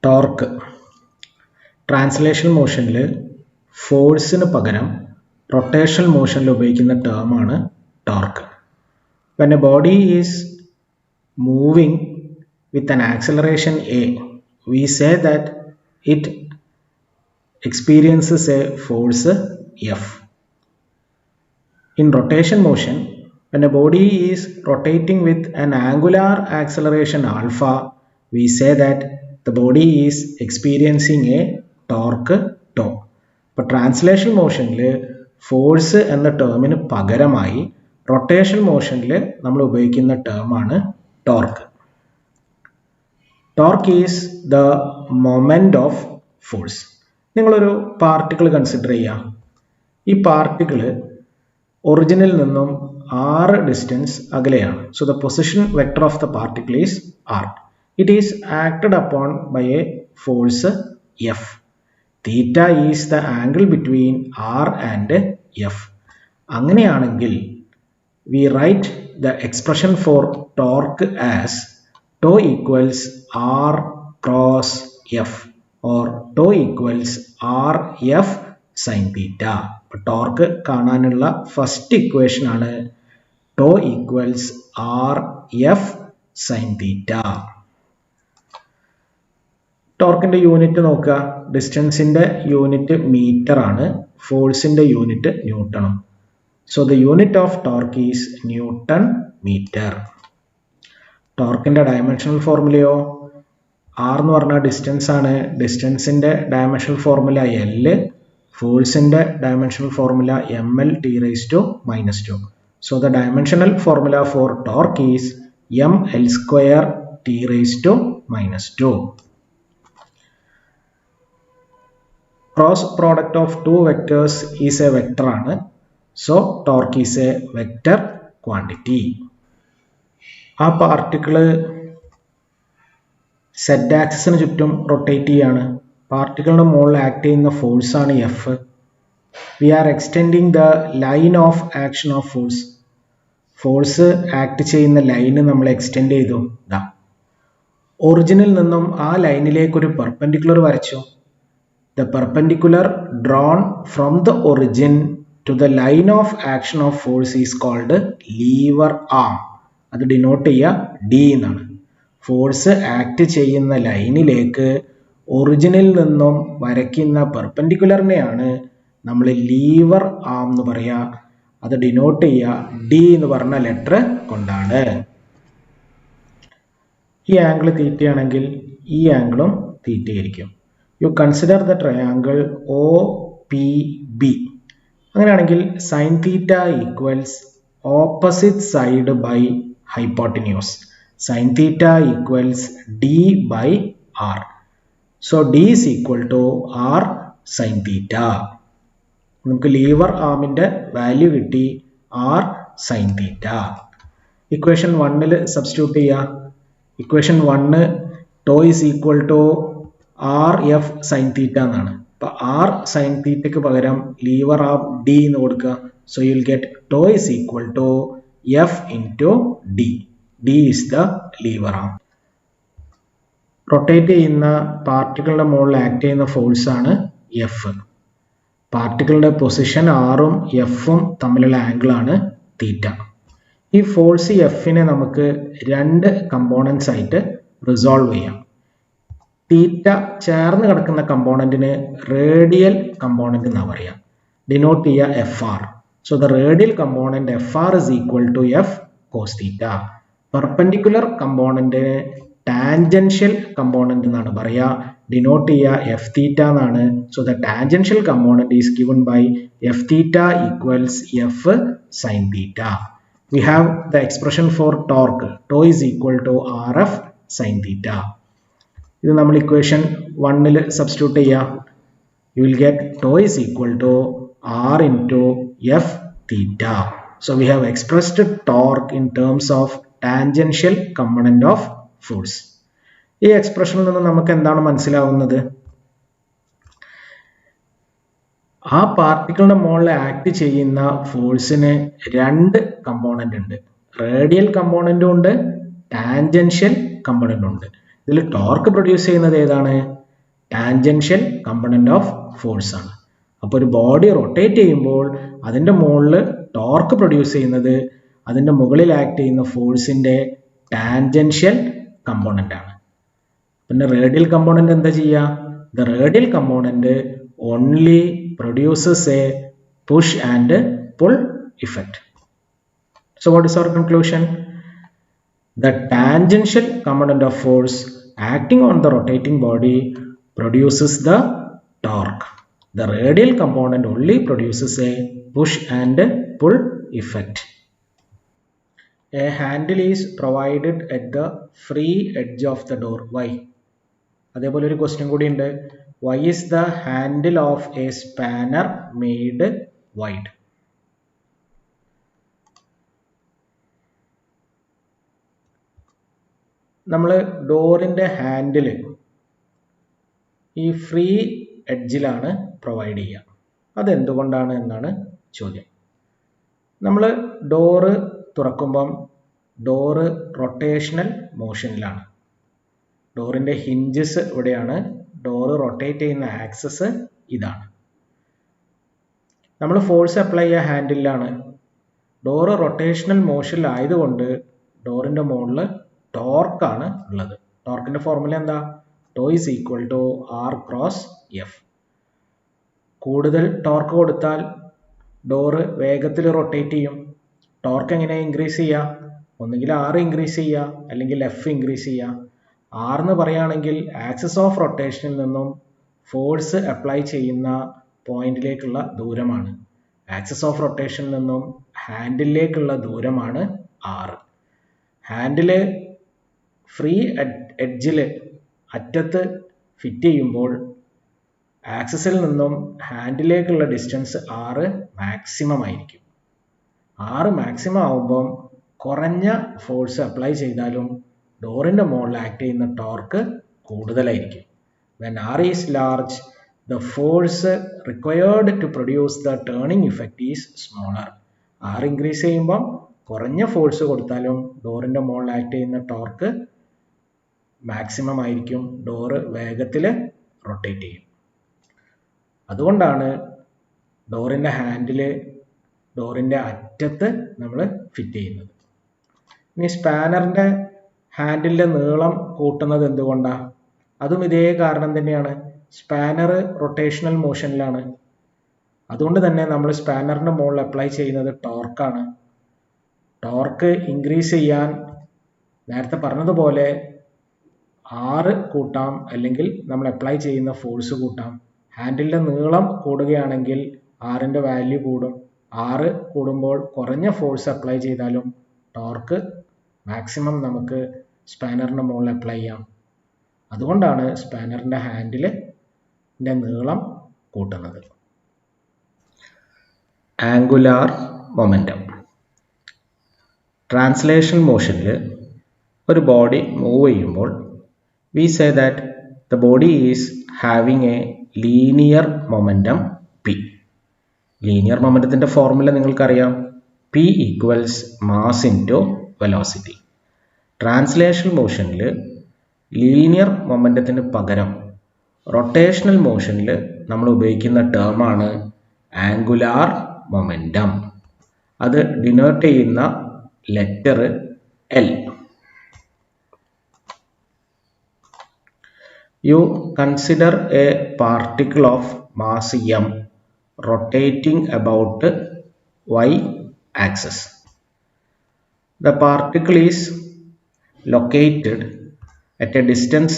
Torque translational മോഷനിൽ ഫോഴ്സിന് പകരം rotational മോഷനിൽ ഉപയോഗിക്കുന്ന ടേമാണ് torque. When a body is moving with an acceleration a, we say that it experiences a force F. In rotation motion, when a body is rotating with an angular acceleration alpha, we say that the body is experiencing a torque tau. അപ്പോൾ translation മോഷനിൽ force എന്ന ടേമിന് പകരമായി rotation മോഷനിൽ നമ്മൾ ഉപയോഗിക്കുന്ന ടേമാണ് torque. Torque is the moment of force. നിങ്ങളൊരു പാർട്ടിക്കിൾ കൺസിഡർ ചെയ്യുക. ഈ പാർട്ടിക്കിൾ ഒറിജിനിൽ നിന്നും r ഡിസ്റ്റൻസ് അകലെയാണ്. So the position vector of the particle is r. It is acted upon by a force F. Theta is the angle between r and F. അങ്ങനെയാണെങ്കിൽ we write the expression for torque as tau equals r cross F or tau equals rf sin theta. അപ്പോൾ torque കാണാനുള്ള first equation ആണ് tau equals rf sin theta. ടോർക്കിന്റെ unit നോക്കുക. ഡിസ്റ്റൻസിന്റെ unit metre ആണ്, ഫോഴ്സിന്റെ unit ന്യൂട്ടണും. So the unit of torque is Newton meter. ടോർക്കിന്റെ ഡയമെൻഷണൽ ഫോർമുലയോ r എന്ന് പറഞ്ഞാൽ ഡിസ്റ്റൻസ് ആണ്. ഡിസ്റ്റൻസിന്റെ ഡയമെൻഷണൽ ഫോർമുല L, ഫോഴ്സിന്റെ dimensional formula ml t⁻². So the dimensional formula for torque is ml² t⁻². Cross product of two vectors is a vector ആണ്. So torque is a vector quantity. ആ particle Z ആക്സിസിന് ചുറ്റും rotate ചെയ്യാണ്. പാർട്ടിക്കിളിന്റെ മുകളിൽ act ചെയ്യുന്ന force ആണ് F. We are extending the line of action of force. Force act ചെയ്യുന്ന ലൈന് നമ്മൾ എക്സ്റ്റെൻഡ് ചെയ്തു. ഒറിജിനിൽ നിന്നും ആ ലൈനിലേക്ക് ഒരു പെർപെൻഡിക്കുലർ വരച്ചു. The perpendicular drawn from the origin to the line of action of force is called lever arm. അത് ഡിനോട്ട് ചെയ്യുക D എന്നാണ്. ഫോഴ്സ് ആക്ട് ചെയ്യുന്ന ലൈനിലേക്ക് ഒറിജിനിൽ നിന്നും വരയ്ക്കുന്ന പെർപെൻഡിക്കുലറിനെയാണ് നമ്മൾ ലീവർ ആം എന്ന് പറയുക. അത് ഡിനോട്ട് ചെയ്യുക D എന്ന് പറഞ്ഞ ലെറ്റർ കൊണ്ടാണ്. ഈ ആംഗിൾ തീറ്റയാണെങ്കിൽ ഈ ആംഗിളും തീറ്റയായിരിക്കും. You consider the triangle OPB. അങ്ങനെയാണെങ്കിൽ sine theta equals opposite side by hypotenuse. Sine theta equals D/R. So D is equal to R sine theta. നമുക്ക് ലീവർ ആമിന്റെ വാല്യൂ കിട്ടി R sine theta. Equation 1 substitute ചെയ്യുക. Equation 1 tau is equal to RF sine theta എന്നാണ്. അപ്പോൾ R sign തീറ്റയ്ക്ക് പകരം liver ആം D എന്ന് കൊടുക്കുക. So you will get tau is equal to F into D. D is the lever arm. Rotate ചെയ്യുന്ന പാർട്ടിക്കിളിന്റെ മുകളിൽ act ചെയ്യുന്ന force ആണ് F. പാർട്ടിക്കിളിന്റെ position Rഉം Fഉം തമ്മിലുള്ള ആംഗിൾ ആണ് തീറ്റ. ഈ ഫോഴ്സ് Fനെ നമുക്ക് രണ്ട് കമ്പോണൻസ് ആയിട്ട് റിസോൾവ് ചെയ്യാം. തീറ്റ ചേർന്ന് കിടക്കുന്ന കമ്പോണന്റിന് റേഡിയൽ കമ്പോണന്റ് എന്നാ പറയാ. ഡിനോട്ട് ചെയ്യുക FR. So the radial component FR is equal to F cos theta. Perpendicular കമ്പോണന്റിന് ടാൻജൻഷ്യൽ കമ്പോണന്റ് എന്നാണ് പറയാ. ഡിനോട്ട് ചെയ്യുക F theta എന്നാണ്. So the tangential component is given by F theta equals F sin theta. We have the expression for torque. Tau is equal to RF sin theta. ഇത് നമ്മൾ equation 1 substitute ചെയ്യാം. You will get tau is equal to R into F theta. So we have expressed torque in terms of tangential component of force. ഈ എക്സ്പ്രഷനിൽ നിന്ന് നമുക്ക് എന്താണ് മനസ്സിലാവുന്നത്? ആ പാർട്ടിക്കിളിന്റെ മുകളിൽ ആക്ട് ചെയ്യുന്ന ഫോഴ്സിന് രണ്ട് കമ്പോണന്റ് ഉണ്ട്. റേഡിയൽ കമ്പോണന്റും ഉണ്ട്, ടാൻജൻഷ്യൽ കമ്പോണന്റും ഉണ്ട്. ഇതിൽ ടോർക്ക് പ്രൊഡ്യൂസ് ചെയ്യുന്നത് ഏതാണ്? ടാൻജൻഷ്യൽ കമ്പണന്റ് ഓഫ് ഫോഴ്സ് ആണ്. അപ്പോൾ ഒരു ബോഡി റൊട്ടേറ്റ് ചെയ്യുമ്പോൾ അതിൻ്റെ മുകളിൽ ടോർക്ക് പ്രൊഡ്യൂസ് ചെയ്യുന്നത് അതിൻ്റെ മുകളിൽ ആക്ട് ചെയ്യുന്ന ഫോഴ്സിൻ്റെ ടാൻജൻഷ്യൽ കമ്പോണൻ്റ് ആണ്. പിന്നെ റേഡിയൽ കമ്പോണൻ്റ് എന്താ ചെയ്യുക? The radial component only produces A push and pull effect. So what is our conclusion? The tangential component of force acting on the rotating body produces the torque. The radial component only produces a push and pull effect. A handle is provided at the free edge of the door. Why? അതേപോലെ ഒരു question കൂടി ഉണ്ട്. Why is the handle of a spanner made wide? നമ്മൾ ഡോറിൻ്റെ handle ഈ free എഡ്ജിലാണ് provide ചെയ്യുക. അതെന്തുകൊണ്ടാണ് എന്നാണ് ചോദ്യം. നമ്മൾ ഡോറ് തുറക്കുമ്പം ഡോറ് റൊട്ടേഷണൽ മോഷനിലാണ്. ഡോറിൻ്റെ ഹിഞ്ചസ് ഇവിടെയാണ്. ഡോറ് റൊട്ടേറ്റ് ചെയ്യുന്ന ആക്സസ് ഇതാണ്. നമ്മൾ ഫോഴ്സ് അപ്ലൈ ചെയ്യുക ഹാൻഡിലാണ്. ഡോറ് റൊട്ടേഷണൽ മോഷനിലായതുകൊണ്ട് ഡോറിൻ്റെ മുകളിൽ ടോർക്കാണ് ഉള്ളത്. ടോർക്കിൻ്റെ ഫോർമുല എന്താ? Tau is equal to r cross F. കൂടുതൽ ടോർക്ക് കൊടുത്താൽ ഡോറ് വേഗത്തിൽ റൊട്ടേറ്റ് ചെയ്യും. ടോർക്ക് എങ്ങനെ ഇൻക്രീസ് ചെയ്യുക? ഒന്നുകിൽ ആർ ഇൻക്രീസ് ചെയ്യുക അല്ലെങ്കിൽ എഫ് ഇൻക്രീസ് ചെയ്യുക. ആർ എന്ന് പറയുകയാണെങ്കിൽ ആക്സിസ് ഓഫ് റൊട്ടേഷനിൽ നിന്നും ഫോഴ്സ് അപ്ലൈ ചെയ്യുന്ന പോയിന്റിലേക്കുള്ള ദൂരമാണ്. ആക്സിസ് ഓഫ് റൊട്ടേഷനിൽ നിന്നും ഹാൻഡിലേക്കുള്ള ദൂരമാണ് ആർ. ഹാൻഡില് ഫ്രീ എഡ്ജിൽ അറ്റത്ത് ഫിറ്റ് ചെയ്യുമ്പോൾ ആക്സിസിൽ നിന്നും ഹാൻഡിലേക്കുള്ള ഡിസ്റ്റൻസ് 6 മാക്സിമം ആയിരിക്കും. 6 മാക്സിമം ആവുമ്പം കുറഞ്ഞ ഫോഴ്സ് അപ്ലൈ ചെയ്താലും ഡോറിൻ്റെ മുകളിൽ ആക്ട് ചെയ്യുന്ന ടോർക്ക് കൂടുതലായിരിക്കും. When R is large, the force required to produce the turning effect is smaller. R increase ചെയ്യുമ്പം കുറഞ്ഞ ഫോഴ്സ് കൊടുത്താലും ഡോറിൻ്റെ മുകളിൽ ആക്ട് ചെയ്യുന്ന ടോർക്ക് മാക്സിമം ആയിരിക്കും. ഡോറ് വേഗത്തിൽ റൊട്ടേറ്റ് ചെയ്യും. അതുകൊണ്ടാണ് ഡോറിൻ്റെ ഹാൻഡില് ഡോറിൻ്റെ അറ്റത്ത് നമ്മൾ ഫിറ്റ് ചെയ്യുന്നത്. ഇനി സ്പാനറിൻ്റെ ഹാൻഡിലിൻ്റെ നീളം കൂട്ടുന്നത് എന്തുകൊണ്ടാണ്? അതും ഇതേ കാരണം തന്നെയാണ്. സ്പാനർ റൊട്ടേഷണൽ മോഷനിലാണ്. അതുകൊണ്ട് തന്നെ നമ്മൾ സ്പാനറിൻ്റെ മുകളിൽ അപ്ലൈ ചെയ്യുന്നത് ടോർക്കാണ്. ടോർക്ക് ഇൻക്രീസ് ചെയ്യാൻ നേരത്തെ പറഞ്ഞതുപോലെ 6 കൂട്ടാം, അല്ലെങ്കിൽ നമ്മൾ അപ്ലൈ ചെയ്യുന്ന ഫോഴ്സ് കൂട്ടാം. ഹാൻഡിലിൻ്റെ നീളം കൂടുകയാണെങ്കിൽ ആറിൻ്റെ വാല്യൂ കൂടും. 6 കൂടുമ്പോൾ കുറഞ്ഞ ഫോഴ്സ് അപ്ലൈ ചെയ്താലും ടോർക്ക് മാക്സിമം നമുക്ക് സ്പാനറിൻ്റെ മുകളിൽ അപ്ലൈ ചെയ്യാം. അതുകൊണ്ടാണ് സ്പാനറിൻ്റെ ഹാൻഡിലിൻ്റെ നീളം കൂട്ടുന്നത്. Angular momentum. ട്രാൻസ്ലേഷൻ മോഷനിൽ ഒരു ബോഡി മൂവ് ചെയ്യുമ്പോൾ we say that the body is having a linear momentum P. Linear മൊമെൻറ്റത്തിൻ്റെ ഫോർമുല നിങ്ങൾക്കറിയാം. P equals mass into velocity. Translation മോഷനിൽ ലീനിയർ മൊമെൻറ്റത്തിന് പകരം റൊട്ടേഷണൽ മോഷനിൽ നമ്മൾ ഉപയോഗിക്കുന്ന ടേമാണ് ആംഗുലാർ മൊമെൻറ്റം. അത് ഡിനോട്ട് ചെയ്യുന്ന letter L. You consider a particle of mass m rotating about y axis. The particle is located at a distance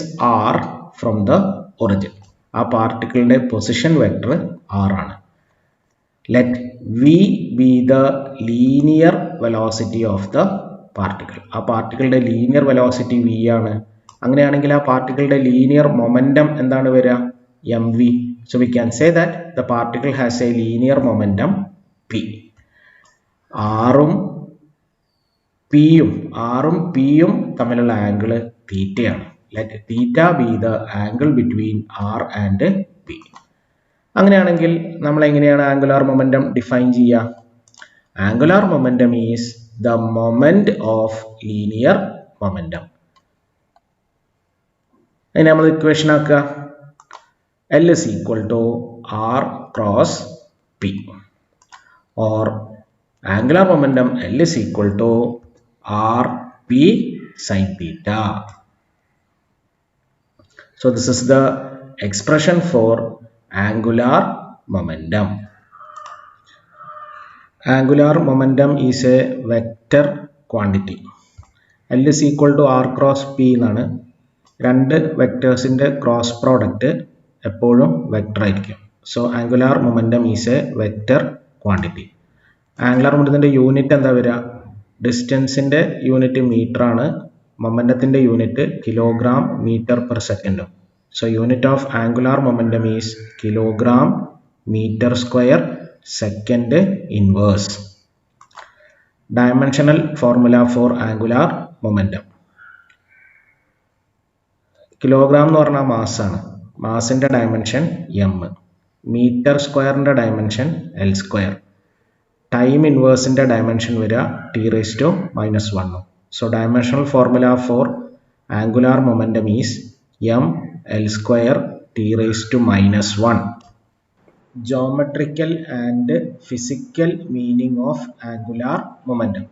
r from the origin. ആ പാർട്ടിക്കിളിൻ്റെ പൊസിഷൻ വെക്ടർ r ആണ്. Let v be the linear velocity of the particle. ആ പാർട്ടിക്കിളിൻ്റെ linear velocity v ആണ്. അങ്ങനെയാണെങ്കിൽ ആ പാർട്ടിക്കിളുടെ linear momentum എന്താണ് വരിക? mv. So we can say that the particle has a linear momentum p. ആറും പിയും തമ്മിലുള്ള ആംഗിൾ തീറ്റയാണ്. Let theta be the angle between r and p. അങ്ങനെയാണെങ്കിൽ നമ്മൾ എങ്ങനെയാണ് ആംഗുലാർ മൊമെൻറ്റം ഡിഫൈൻ ചെയ്യുക? Angular momentum is the moment of linear momentum. അതിനെ നമ്മൾ ഇക്വേഷൻ ആക്കുക. L is equal to R cross P, or angular momentum L is equal to R P sin theta. So this is the expression for angular momentum. Angular momentum is a vector quantity. L is equal to R cross P എന്നാണ്. രണ്ട് വെക്ടേഴ്സിൻ്റെ cross product എപ്പോഴും vector ആയിരിക്കും. So angular momentum is a vector quantity. Angular മൊമെൻറ്റത്തിൻ്റെ unit എന്താ വരിക? ഡിസ്റ്റൻസിൻ്റെ unit metre ആണ്, മൊമെൻറ്റത്തിൻ്റെ യൂണിറ്റ് കിലോഗ്രാം മീറ്റർ പെർ സെക്കൻഡും. So unit of angular momentum is kilogram metre square second inverse. Dimensional formula for angular momentum. Kilogram എന്ന് പറഞ്ഞാൽ മാസ്സാണ്. മാസിൻ്റെ ഡയമെൻഷൻ എം. മീറ്റർ സ്ക്വയറിൻ്റെ ഡയമെൻഷൻ എൽ സ്ക്വയർ. ടൈം ഇൻവേഴ്സിൻ്റെ ഡയമെൻഷൻ വരിക t⁻⁻1. So dimensional formula for angular momentum is M L square t⁻⁻1. Geometrical and physical meaning of angular momentum.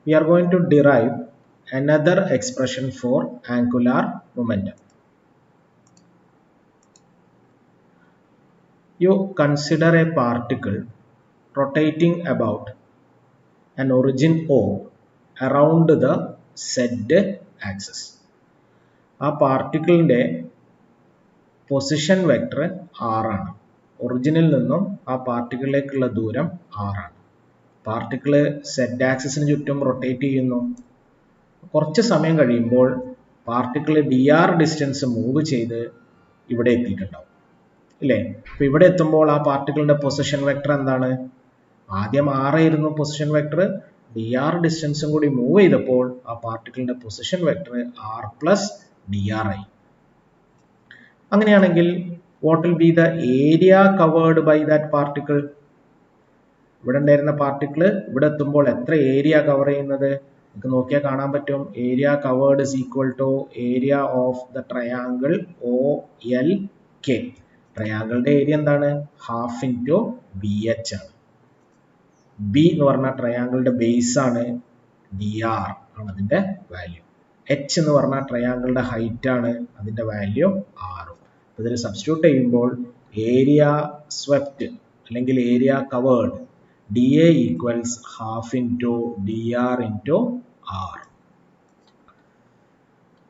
We are going to derive another expression for angular momentum. You consider a particle rotating about an origin O around the Z axis. ആ പാർട്ടിക്കിളിൻ്റെ position vector R ആണ്. ഒറിജിനിൽ നിന്നും ആ പാർട്ടിക്കിളിലേക്കുള്ള ദൂരം r ആണ്. Particle Z ആക്സിസിന് ചുറ്റും rotate ചെയ്യുന്നു. കുറച്ച് സമയം കഴിയുമ്പോൾ പാർട്ടിക്കിൾ dr ഡിസ്റ്റൻസ് മൂവ് ചെയ്ത് ഇവിടെ എത്തിയിട്ടുണ്ടാവും, ഇല്ലേ? അപ്പോൾ ഇവിടെ എത്തുമ്പോൾ ആ പാർട്ടിക്കിളിൻ്റെ പൊസിഷൻ വെക്ടർ എന്താണ്? ആദ്യം r ആയിരുന്നു പൊസിഷൻ വെക്ടർ. dr ഡിസ്റ്റൻസും കൂടി മൂവ് ചെയ്തപ്പോൾ ആ പാർട്ടിക്കിളിൻ്റെ position vector r plus dr ആയി. അങ്ങനെയാണെങ്കിൽ what will be the area covered by that particle? ഇവിടെ ഉണ്ടായിരുന്ന പാർട്ടിക്കിൾ ഇവിടെ എത്തുമ്പോൾ എത്ര ഏരിയ കവർ ചെയ്യുന്നത്? നമുക്ക് നോക്കിയാൽ കാണാൻ പറ്റും. Area covered is equal to area of the triangle OLK. ട്രയാങ്കിളിന്റെ ഏരിയ എന്താണ്? ഹാഫ് ഇൻറ്റു BH ആണ്. B എന്ന് പറഞ്ഞാൽ ട്രയാങ്കിളിന്റെ ബേസ് ആണ്, dr ആണ് അതിന്റെ വാല്യൂ. H എന്ന് പറഞ്ഞാൽ ട്രയാങ്കിളിന്റെ ഹൈറ്റ് ആണ്, അതിന്റെ വാല്യൂ r. ഇതിൽ സബ്സ്റ്റിറ്റ്യൂട്ട് ചെയ്യുമ്പോൾ ഏരിയ സ്വെപ്റ്റ് അല്ലെങ്കിൽ area covered DA equals half into dr into r.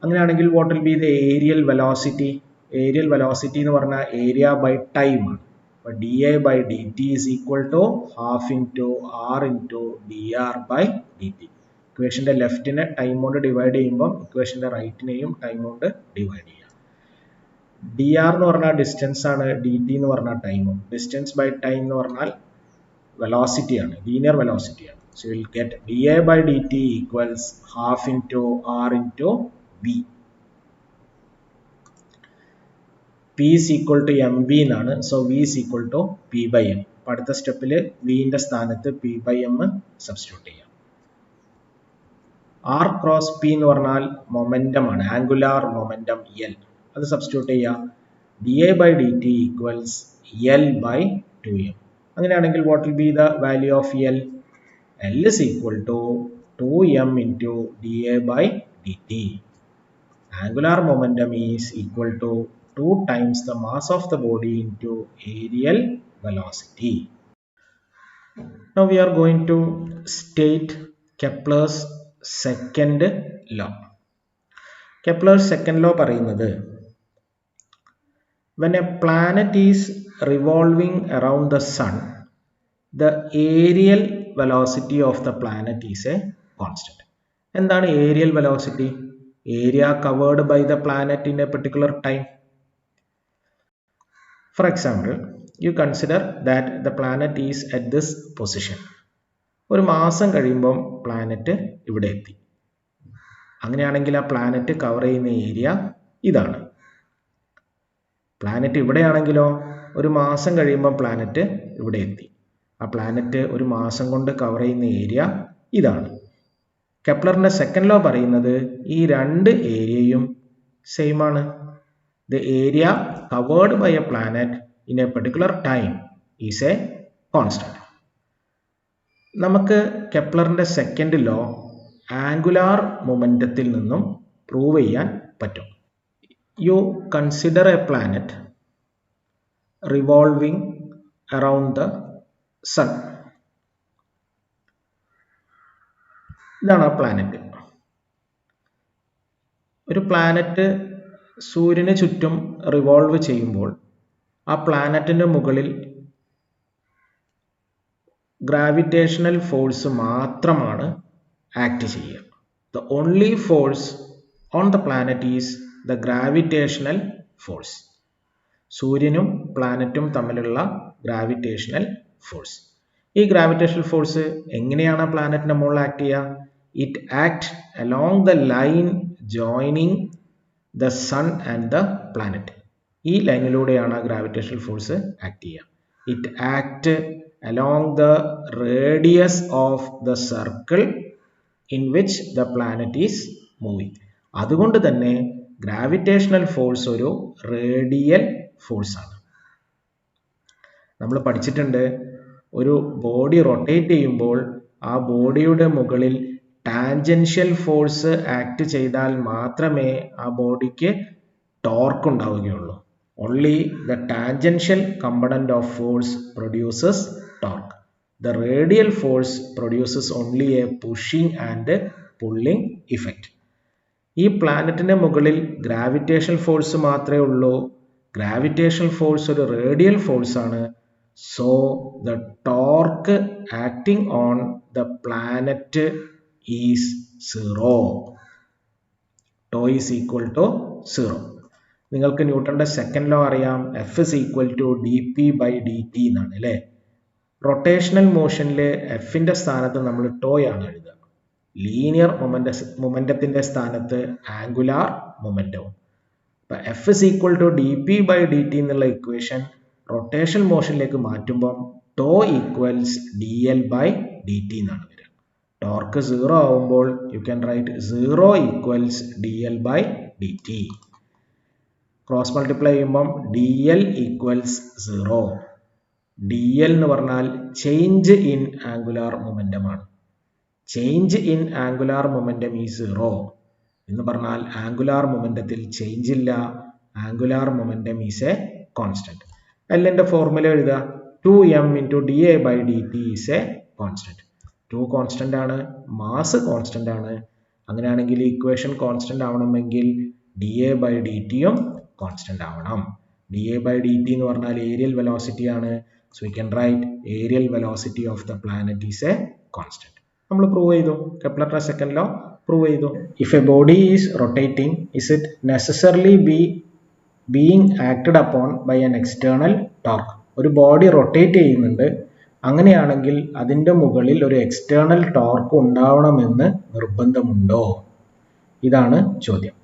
അങ്ങനെയാണെങ്കിൽ what will be the areal velocity? Areal velocity എന്ന് പറഞ്ഞാൽ ഏരിയ ബൈ ടൈം ആണ്. അപ്പോൾ dA/dt is equal to half into r into dr by dt. ഇക്വേഷൻ്റെ ലെഫ്റ്റിനെ time കൊണ്ട് divide ചെയ്യുമ്പോൾ ഇക്വേഷൻ്റെ റൈറ്റിനെയും ടൈം കൊണ്ട് ഡിവൈഡ് ചെയ്യാം. dr എന്ന് പറഞ്ഞാൽ ഡിസ്റ്റൻസ് ആണ്, dt എന്ന് പറഞ്ഞാൽ ടൈമും. ഡിസ്റ്റൻസ് ബൈ ടൈം എന്ന് പറഞ്ഞാൽ വെലോസിറ്റി ആണ്, ലീനിയർ വെലോസിറ്റി ആണ്. So will get dA/dt equals half into r into v. P is equal to mv എന്നാണ്. So v is equal to p/m. അപ്പോൾ അടുത്ത സ്റ്റെപ്പിൽ വിന്റെ സ്ഥാനത്ത് p/m സബ്സ്റ്റിറ്റ്യൂട്ട് ചെയ്യാം. r ക്രോസ് p എന്ന് പറഞ്ഞാൽ മൊമെന്റം ആണ്, ആംഗുലാർ മൊമെന്റം L. അത് സബ്സ്റ്റിറ്റ്യൂട്ട് ചെയ്യാം. dA/dt equals L/2m. അങ്ങനെയാണെങ്കിൽ what will be the value of L? L is equal to 2m into dA/dt. Angular momentum is equal to 2 times the mass of the body into aerial velocity. Now we are going to state Kepler's second law. Kepler's second law പറയുന്നത് when a planet is revolving around the sun, the aerial velocity of the planet is a constant. എന്താണ് aerial velocity? Area covered by the planet in a particular time. For example, you consider that the planet is at this position. ഒരു മാസം കഴിയുമ്പോൾ planet ഇവിടെ എത്തി. അങ്ങനെയാണെങ്കിൽ ആ planet cover ചെയ്യുന്ന area ഇതാണ്. പ്ലാനറ്റ് ഇവിടെയാണെങ്കിലോ ഒരു മാസം കഴിയുമ്പോൾ പ്ലാനറ്റ് ഇവിടെ എത്തി. ആ പ്ലാനറ്റ് ഒരു മാസം കൊണ്ട് കവർ ചെയ്യുന്ന ഏരിയ ഇതാണ്. കെപ്ലറിന്റെ സെക്കൻഡ് ലോ പറയുന്നത് ഈ രണ്ട് ഏരിയയും സെയിം ആണ്. the area covered by a planet in a particular time is a constant. നമുക്ക് കെപ്ലറിന്റെ സെക്കൻഡ് ലോ ആംഗുലാർ മൊമെന്റത്തിൽ നിന്നും പ്രൂവ് ചെയ്യാൻ പറ്റും. You consider a planet revolving around the sun. ഇതാണ് ആ പ്ലാനറ്റ്. ഒരു പ്ലാനറ്റ് സൂര്യന് ചുറ്റും റിവോൾവ് ചെയ്യുമ്പോൾ ആ പ്ലാനറ്റിന്റെ മുകളിൽ ഗ്രാവിറ്റേഷണൽ ഫോഴ്സ് മാത്രമാണ് ആക്ട് ചെയ്യുക. The only force on the planet is the gravitational force. സൂര്യനും പ്ലാനറ്റും തമ്മിലുള്ള ഗ്രാവിറ്റേഷണൽ ഫോഴ്സ്. ഈ ഗ്രാവിറ്റേഷണൽ ഫോഴ്സ് എങ്ങനെയാണ് പ്ലാനറ്റിന്റെ മുകളിൽ ആക്ട് ചെയ്യുക? It act along the line joining the sun and the planet. ഈ ലൈനിലൂടെയാണ് ഗ്രാവിറ്റേഷണൽ ഫോഴ്സ് ആക്ട് ചെയ്യുക. It act along the radius of the circle in which the planet is moving. അതുകൊണ്ട് തന്നെ gravitational force ഒരു radial force ആണ്. നമ്മൾ പഠിച്ചിട്ടുണ്ട്, ഒരു ബോഡി റൊട്ടേറ്റ് ചെയ്യുമ്പോൾ ആ ബോഡിയുടെ മുകളിൽ ടാൻജൻഷ്യൽ ഫോഴ്സ് ആക്ട് ചെയ്താൽ മാത്രമേ ആ ബോഡിക്ക് ടോർക്ക് ഉണ്ടാവുകയുള്ളൂ. Only the tangential component of force produces torque. The radial force produces only a pushing and pulling effect. ഈ പ്ലാനറ്റിന്റെ മുകളിൽ ഗ്രാവിറ്റേഷണൽ ഫോഴ്സ് മാത്രമേ ഉള്ളൂ. ഗ്രാവിറ്റേഷണൽ ഫോഴ്സ് ഒരു റേഡിയൽ ഫോഴ്സ് ആണ്. So the torque acting on the planet is 0. Tau is equal to 0. നിങ്ങൾക്ക് ന്യൂട്ടന്റെ second law അറിയാം, F is equal to dp/dt എന്നാണ് അല്ലേ. റൊട്ടേഷണൽ മോഷനിൽ എഫിന്റെ സ്ഥാനത്ത് നമ്മൾ ടോയാണ് എഴുതുക. ലീനിയർ മൊമെന്റത്തിന്റെ സ്ഥാനത്ത് ആംഗുലാർ മൊമെന്റവും. അപ്പൊ F is equal to dp/dt എന്നുള്ള ഇക്വേഷൻ റൊട്ടേഷൻ മോഷനിലേക്ക് മാറ്റുമ്പോൾ ടോ ഈക്വൽസ് dl/dt എന്നാണ് വരിക. ടോർക്ക് 0 ആവുമ്പോൾ you can write 0 equals dl/dt. Cross multiply ചെയ്യുമ്പം dl ഈക്വൽസ് 0. dl എന്ന് പറഞ്ഞാൽ ചേഞ്ച് ഇൻ ആംഗുലാർ മൊമെന്റം ആണ്. ചേഞ്ച് ഇൻ ആംഗുലാർ മൊമെന്റം ഈ 0 എന്ന് പറഞ്ഞാൽ ആംഗുലാർ മൊമെന്റത്തിൽ ചേഞ്ച് ഇല്ല. Angular momentum is a constant. എല്ലിന്റെ ഫോർമുല എഴുതുക. 2m × da/dt is a constant. 2 constant ആണ്, മാസ് കോൺസ്റ്റന്റ് ആണ്. അങ്ങനെയാണെങ്കിൽ ഇക്വേഷൻ കോൺസ്റ്റന്റ് ആവണമെങ്കിൽ da/dt യും കോൺസ്റ്റന്റ് ആവണം. da/dt എന്ന് പറഞ്ഞാൽ ഏരിയൽ വെലോസിറ്റി ആണ്. So we can write areal velocity of the planet is a constant. നമ്മൾ പ്രൂവ് ചെയ്തു, കെപ്ലറുടെ സെക്കൻഡ് ലോ പ്രൂവ് ചെയ്തു. If a body is rotating, is it necessarily being acted upon by an external torque. ഒരു body rotate ചെയ്യുന്നുണ്ട്, അങ്ങനെയാണെങ്കിൽ അതിൻ്റെ മുകളിൽ ഒരു എക്സ്റ്റേണൽ ടോർക്ക് ഉണ്ടാവണമെന്ന് നിർബന്ധമുണ്ടോ? ഇതാണ് ചോദ്യം.